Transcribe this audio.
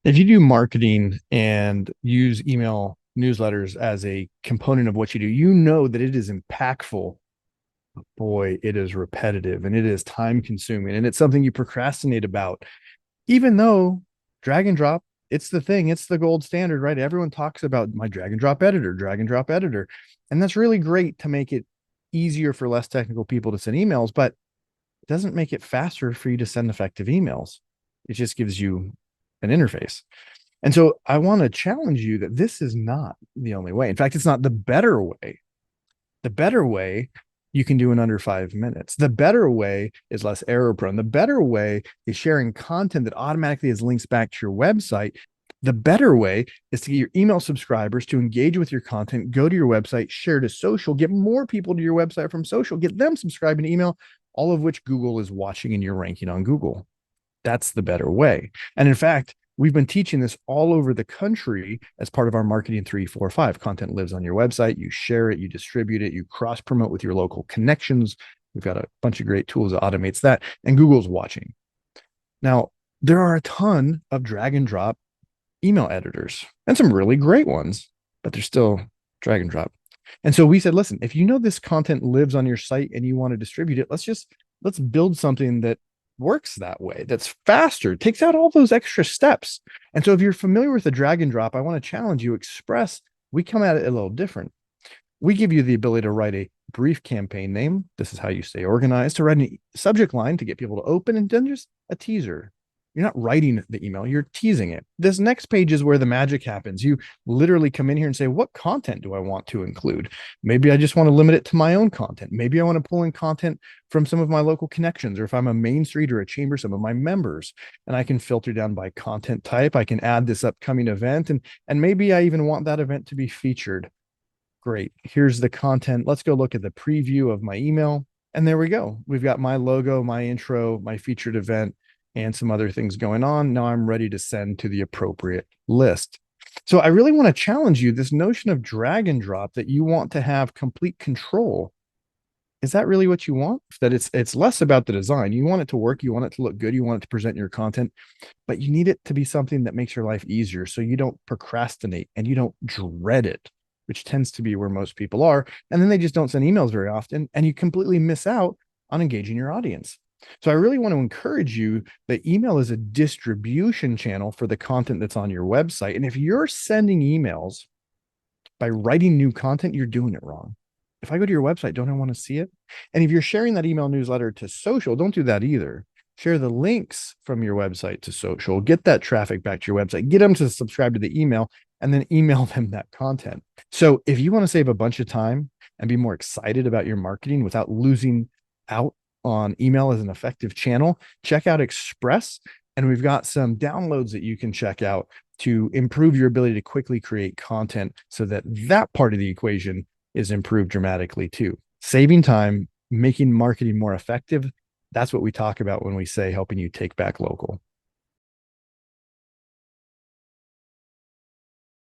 If you do marketing and use email newsletters as a component of what you do, you know that it is impactful. Boy, it is repetitive and it is time consuming and it's something you procrastinate about, even though drag and drop, it's the thing, it's the gold standard, right? Everyone talks about my drag and drop editor, drag and drop editor. And that's really great to make it easier for less technical people to send emails, but it doesn't make it faster for you to send effective emails. It just gives you an interface. And so I want to challenge you that this is not the only way. In fact, it's not the better way. The better way you can do in under 5 minutes. The better way is less error prone. The better way is sharing content that automatically has links back to your website. The better way is to get your email subscribers to engage with your content, go to your website, share to social, get more people to your website from social, get them subscribing to email, all of which Google is watching and you're ranking on Google. That's the better way. And in fact, we've been teaching this all over the country as part of our marketing 3-4-5. Content lives on your website. You share it, you distribute it, you cross promote with your local connections. We've got a bunch of great tools that automates that, and Google's watching. Now, there are a ton of drag and drop email editors and some really great ones, but they're still drag and drop. And so we said, listen, if you know this content lives on your site and you want to distribute it, let's build something that works that way, that's faster, takes out all those extra steps. And so if you're familiar with the drag and drop, I want to challenge you. Express, we come at it a little different. We give you the ability to write a brief campaign name. This is how you stay organized, to write a subject line to get people to open, and then just a teaser. You're not writing the email, you're teasing it. This next page is where the magic happens. You literally come in here and say, what content do I want to include? Maybe I just want to limit it to my own content. Maybe I want to pull in content from some of my local connections, or if I'm a Main Street or a chamber, some of my members, and I can filter down by content type. I can add this upcoming event, and maybe I even want that event to be featured. Great. Here's the content. Let's go look at the preview of my email. And there we go. We've got my logo, my intro, my featured event, and some other things going on. Now I'm ready to send to the appropriate list. So I really want to challenge you, this notion of drag and drop, that you want to have complete control. Is that really what you want? That it's less about the design. You want it to work, you want it to look good, you want it to present your content, but you need it to be something that makes your life easier so you don't procrastinate and you don't dread it, which tends to be where most people are. And then they just don't send emails very often, and you completely miss out on engaging your audience. So I really want to encourage you that email is a distribution channel for the content that's on your website. And if you're sending emails by writing new content, you're doing it wrong. If I go to your website, don't I want to see it? And if you're sharing that email newsletter to social, don't do that either. Share the links from your website to social, get that traffic back to your website, get them to subscribe to the email, and then email them that content. So if you want to save a bunch of time and be more excited about your marketing without losing out on email as an effective channel, check out Express. And we've got some downloads that you can check out to improve your ability to quickly create content so that that part of the equation is improved dramatically too. Saving time, making marketing more effective. That's what we talk about when we say helping you take back local.